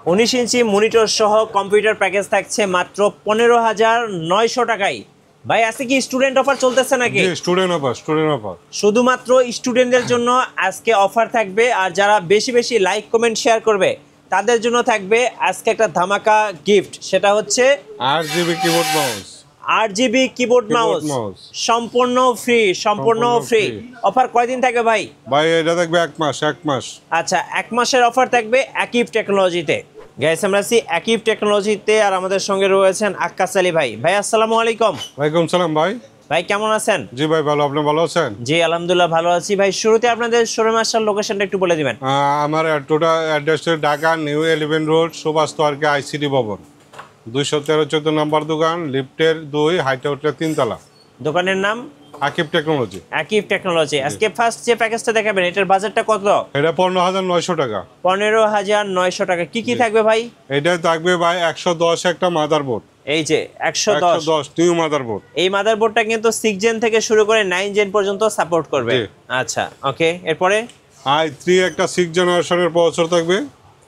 19 inch monitor সহ computer package থাকছে মাত্র 15,900 টাকায়। ভাই আজকে কি স্টুডেন্ট অফার চলতেছে নাকি? জি, স্টুডেন্ট অফার। শুধুমাত্র স্টুডেন্টদের জন্য আজকে অফার থাকবে, আর যারা বেশি বেশি লাইক কমেন্ট শেয়ার করবে তাদের জন্য থাকবে আজকে একটা ধামাকা গিফট। সেটা হচ্ছে RGB keyboard mouse. RGB keyboard mouse সম্পূর্ণ ফ্রি। অফার কয়দিন থাকবে ভাই? ভাই এটা থাকবে 1 মাস। আচ্ছা, 1 মাসের অফার থাকবে আকিব টেকনোলজিতে। গাইস আমরা আছি আকিব টেকনোলজিতে, আর আমাদের সঙ্গে রয়েছেন আক্কাস আলী ভাই। ভাই আসসালামু আলাইকুম। ওয়ালাইকুম সালাম ভাই। ভাই কেমন আছেন? জি ভাই ভালো, আপনি ভালো আছেন? জি আলহামদুলিল্লাহ ভালো আছি। ভাই শুরুতে আপনাদের শোরুম আসার লোকেশনটা একটু বলে দিবেন। আমার total address Dhaka new 11 road Subhash তর্কে আইসিডি ভবন 213-14 নম্বর দোকান, লিফটের 2, হাইটে উঠলে 3 তলা। দোকানের নাম আকিব টেকনোলজি। আকিব টেকনোলজি। আজকে ফার্স্ট যে প্যাকেজটা দেখাবেন এটার বাজেটটা কত? এটা 15,900 টাকা। 15,900 টাকা। কি কি থাকবে ভাই? এটা থাকবে ভাই 110 একটা মাদারবোর্ড। এই যে 110 নিউ মাদারবোর্ড। এই মাদারবোর্ডটা কিন্তু 6 জেন থেকে শুরু করে 9 জেন পর্যন্ত সাপোর্ট করবে। আচ্ছা ওকে, এরপরে i3 একটা 6 জেনারেশনের প্রসেসর থাকবে।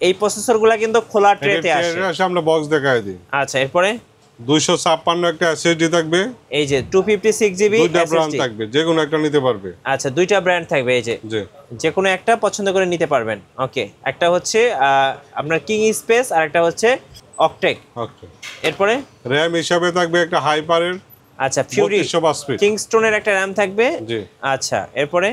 এই প্রসেসরগুলো কিন্তু খোলা ট্রেতে আসে। আমরা বক্স দেখাই দিই। আচ্ছা এরপরে 256 একটা এসএসডি থাকবে। এই যে 256 জিবি দুইটা ব্র্যান্ড থাকবে, যে কোনো একটা নিতে পারবে। আচ্ছা দুইটা ব্র্যান্ড থাকবে, এই যে যে কোনো একটা পছন্দ করে নিতে পারবেন। ওকে, একটা হচ্ছে আপনার কিং স্পেস আর একটা হচ্ছে অকটেক। এরপরে র‍্যাম হিসাবে থাকবে একটা হাইপারের। আচ্ছা ফিউরি কিংস্টোনের একটা র‍্যাম থাকবে। জি আচ্ছা এরপরে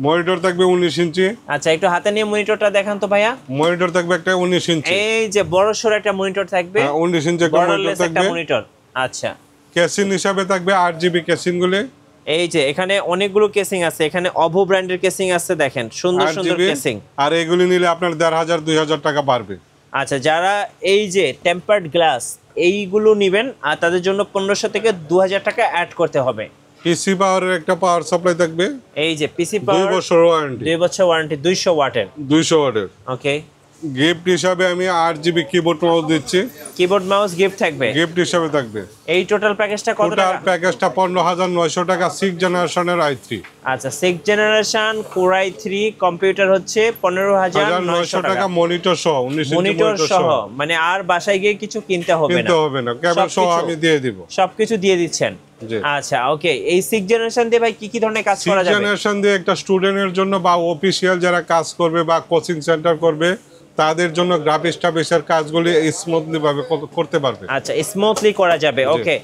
মনিটর থাকবে 19 ইঞ্চি। আচ্ছা একটু হাতে নিয়ে মনিটরটা দেখান তো ভাইয়া। মনিটর থাকবে একটা 19 ইঞ্চি। এই যে বড় সরো একটা মনিটর থাকবে। 19 ইঞ্চি একটা মনিটর। আচ্ছা কেসিং হিসাবে থাকবে 8GB কেসিং গুলো। এই যে এখানে অনেকগুলো কেসিং আছে, এখানে অভো ব্র্যান্ডের কেসিং আছে, দেখেন সুন্দর সুন্দর কেসিং। আর এগুলি নিলে আপনার 1,500-2,000 টাকা পারবে। আচ্ছা যারা এই যে টেম্পারড গ্লাস এইগুলো নেবেন আর তাদের জন্য 1500 থেকে 2000 টাকা অ্যাড করতে হবে। পিসি পাওয়ারের একটা পাওয়ার সাপ্লাই থাকবে। এই যে পিসি পাওয়ার 2 বছর ওয়ারেন্টি। 2 বছর ওয়ারেন্টি 200 ওয়াটের। 200 ওয়াটের। ওকে, গিফট হিসাবে আমি 8GB কিবোর্ড মাউস দিচ্ছি। কিবোর্ড মাউস গিফট থাকবে। গিফট হিসাবে থাকবে। এই টোটাল প্যাকেজটা কত টাকা? টোটাল প্যাকেজটা 15,900 টাকা। 6 জেনারেশনের i3। আচ্ছা 6 জেনারেশন কোর i3 কম্পিউটার হচ্ছে 15,900 টাকা। মনিটর সহ 19 ইঞ্চি মনিটর সহ, মানে আর বাসায় গিয়ে কিছু কিনতে হবে না। কেবল সহ আমি দিয়ে দিব। সবকিছু দিয়ে দিচ্ছেন। আচ্ছা ওকে, এই 6 জেনারেশন দিয়ে ভাই কি কি ধরনের কাজ করা যাবে? 6 জেনারেশন দিয়ে একটা স্টুডেন্টের জন্য বা অফিশিয়াল যারা কাজ করবে বা কোচিং সেন্টার করবে তাদের জন্য গ্রাফিক্স টাফিক্সের কাজগুলি স্মুথলি ভাবে করতে পারবে। আচ্ছা স্মুথলি করা যাবে। ওকে,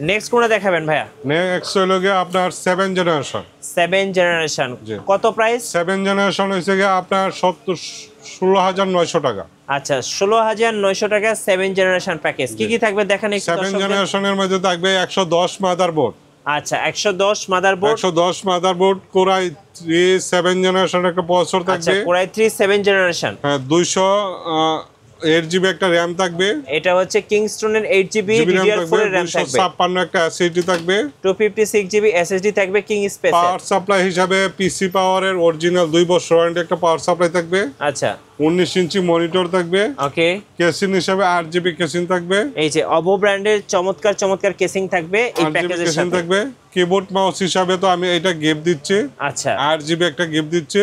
নেক্সট কোনটা দেখাবেন ভাইয়া? নেক্সট হলো গিয়ে আপনার 7 জেনারেশন। 7 জেনারেশন কত প্রাইস? 7 জেনারেশন হইছে গিয়ে আপনার 16,900 টাকা। আচ্ছা 16,900 টাকা 7 জেনারেশন প্যাকেজ। কি কি থাকবে দেখেন একটু। 7 জেনারেশনের মধ্যে থাকবে 110 মাদারবোর্ড। আচ্ছা 110 motherboard. 110 motherboard, core i3 7 generation একটা প্রসেসর থাকবে। আচ্ছা কোর i3 7 জেনারেশন। হ্যাঁ 208GB একটা র‍্যাম থাকবে। এটা হচ্ছে কিংস্টোনের 8GB DDR4 এর র‍্যাম থাকবে। 256 একটা SSD থাকবে। 256GB SSD থাকবে কিং স্পেস। পাওয়ার সাপ্লাই হিসাবে পিসি পাওয়ারের অরিজিনাল 2 বছর ওয়ারেন্টি একটা পাওয়ার সাপ্লাই থাকবে। আচ্ছা 19 ইঞ্চি মনিটর থাকবে। ওকে, কেসিং হিসাবে 8GB কেসিং থাকবে। এই যে অভো ব্র্যান্ডের চমৎকার কেসিং থাকবে এই প্যাকেজের সাথে থাকবে। কিবোর্ড মাউস হিসাবে তো আমি এটা গিফট দিচ্ছি। আচ্ছা 8GB একটা গিফট দিচ্ছি।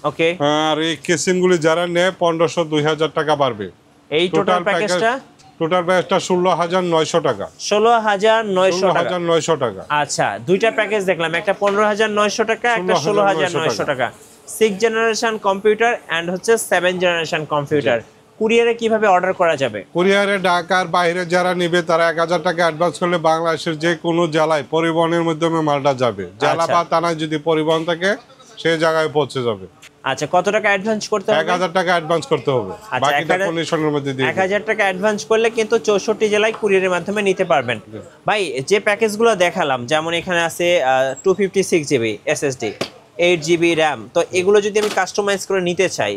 ওকে, আর এই কেসিং গুলি যারা নেয় 1500-2000 টাকা পারবে। এই টোটাল প্যাকেজটা 16,900 টাকা। 16,900 টাকা। আচ্ছা দুইটা প্যাকেজ দেখলাম, একটা 15,900 টাকা, একটা 16,900 টাকা। 6 জেনারেশন কম্পিউটার এন্ড হচ্ছে 7 জেনারেশন কম্পিউটার। কুরিয়ারে কিভাবে অর্ডার করা যাবে? কুরিয়ারে ঢাকার বাইরে যারা নেবে তারা 1000 টাকা অ্যাডভান্স করলে বাংলাদেশের যে কোনো জেলায় পরিবহনের মাধ্যমে মালটা যাবে। জেলা বা থানায় যদি পরিবহন থাকে সেই জায়গায় পৌঁছে যাবে। আচ্ছা কত টাকা অ্যাডভান্স করতে হবে? 1000 টাকা অ্যাডভান্স করতে হবে। বাকিটা কন্ডিশনের মধ্যে দিয়ে 1000 টাকা অ্যাডভান্স করলে কিন্তু 64 জেলায় কুরিয়ারের মাধ্যমে নিতে পারবেন। ভাই যে প্যাকেজগুলো দেখালাম, যেমন এখানে আছে 256GB SSD, 8GB RAM, তো এগুলো যদি আমি কাস্টমাইজ করে নিতে চাই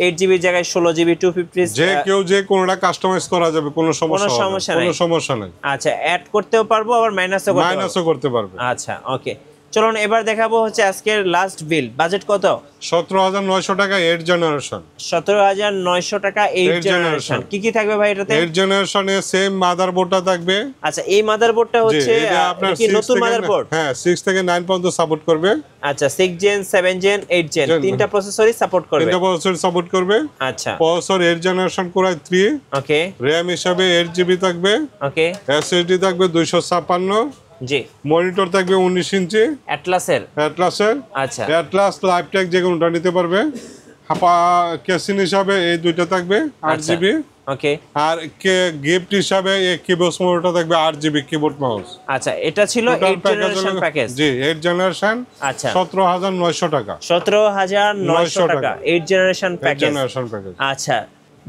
8GB এর জায়গায় 16GB 256, যে কেউ যে কোনটা কাস্টমাইজ করা যাবে, কোনো সমস্যা নাই। আচ্ছা অ্যাড করতেও পারবো আবার মাইনাসও করতে পারবে। আচ্ছা ওকে, চলুন এবার দেখাবো হচ্ছে আজকের লাস্ট বিল, বাজেট কত? 17,900 টাকা 8 জেনারেশন। 17,900 টাকা 8 জেনারেশন। কি কি থাকবে ভাই এটাতে? 8 জেনারেশনে সেম মাদারবোর্ডটা থাকবে। আচ্ছা, এই মাদারবোর্ডটা হচ্ছে আপনার কি নতুন মাদারবোর্ড? হ্যাঁ 6 থেকে 9 পর্যন্ত সাপোর্ট করবে। আচ্ছা, 6 জেন 7 জেন 8 জেন তিনটা প্রসেসরই সাপোর্ট করবে। তিনটা প্রসেসর সাপোর্ট করবে। আচ্ছা, প্রসেসর 8 জেনারেশন কোরাই 3। ওকে। র‍্যাম হিসাবে 8 জিবি থাকবে। ওকে। এসএসডি থাকবে 256। জি। মনিটর থাকবে 19 ইঞ্চি অ্যাটলাসের। আচ্ছা, অ্যাটলাস লাইভটেক যে কোনোটা নিতে পারবে। হাপা কেসিন হিসাবে এই দুইটা থাকবে 8 জিবি। ওকে। আর গিফট হিসাবে এই কিবোর্ড মাউসটা থাকবে 8 জিবি কিবোর্ড মাউস। আচ্ছা, এটা ছিল 8 জেনারেশন প্যাকেজ। জি 8 জেনারেশন। আচ্ছা, 17,900 টাকা। 17,900 টাকা 8 জেনারেশন প্যাকেজ। আচ্ছা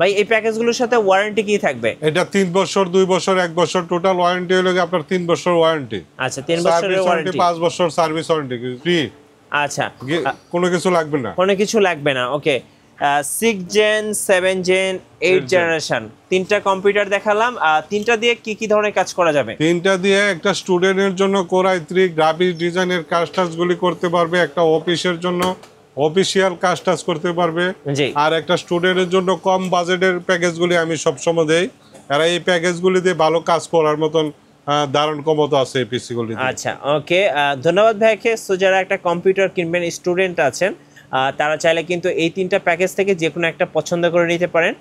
ভাই, এই প্যাকেজগুলোর সাথে ওয়ারেন্টি কি থাকবে? এটা 3 বছর 2 বছর 1 বছর টোটাল ওয়ারেন্টি হলো আপনার 3 বছর ওয়ারেন্টি। আচ্ছা, 3 বছরের ওয়ারেন্টি, 5 বছর সার্ভিস ওয়ারেন্টি ফ্রি। আচ্ছা, কোনো কিছু লাগবে না। কোনো কিছু লাগবে না। ওকে। 6 জেন 7 জেন 8 জেনারেশন তিনটা কম্পিউটার দেখালাম। তিনটা দিয়ে কি কি ধরনের কাজ করা যাবে? তিনটা দিয়ে একটা স্টুডেন্টের জন্য কোরাই 3 গ্রাফিক্স ডিজাইনের কাজটাজগুলি করতে পারবে। একটা অফিসের জন্য অফিসিয়াল কাজটাজ করতে পারবে। আর একটা স্টুডেন্টের জন্য কম বাজেটের প্যাকেজগুলি আমি সবসময় দেই। আর এই প্যাকেজগুলি দিয়ে ভালো কাজ করার মতন দারুণ ক্ষমতা আছে এই পিসিগুলি। আচ্ছা, ওকে। ধন্যবাদ ভাইকে। সো যারা একটা কম্পিউটার কিনবেন, স্টুডেন্ট আছেন, তারা চাইলে কিন্তু এই তিনটা প্যাকেজ থেকে যে কোনো একটা পছন্দ করে নিতে পারেন।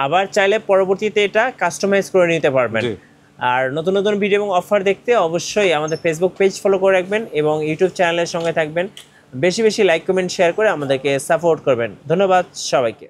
আবার চাইলে পরবর্তীতে এটা কাস্টমাইজ করে নিতে পারবেন। আর নতুন নতুন ভিডিও এবং অফার দেখতে অবশ্যই আমাদের ফেসবুক পেজ ফলো করে রাখবেন এবং ইউটিউব চ্যানেলের সঙ্গে থাকবেন। বেশি বেশি লাইক কমেন্ট শেয়ার করে আমাদেরকে সাপোর্ট করবেন। ধন্যবাদ সবাইকে।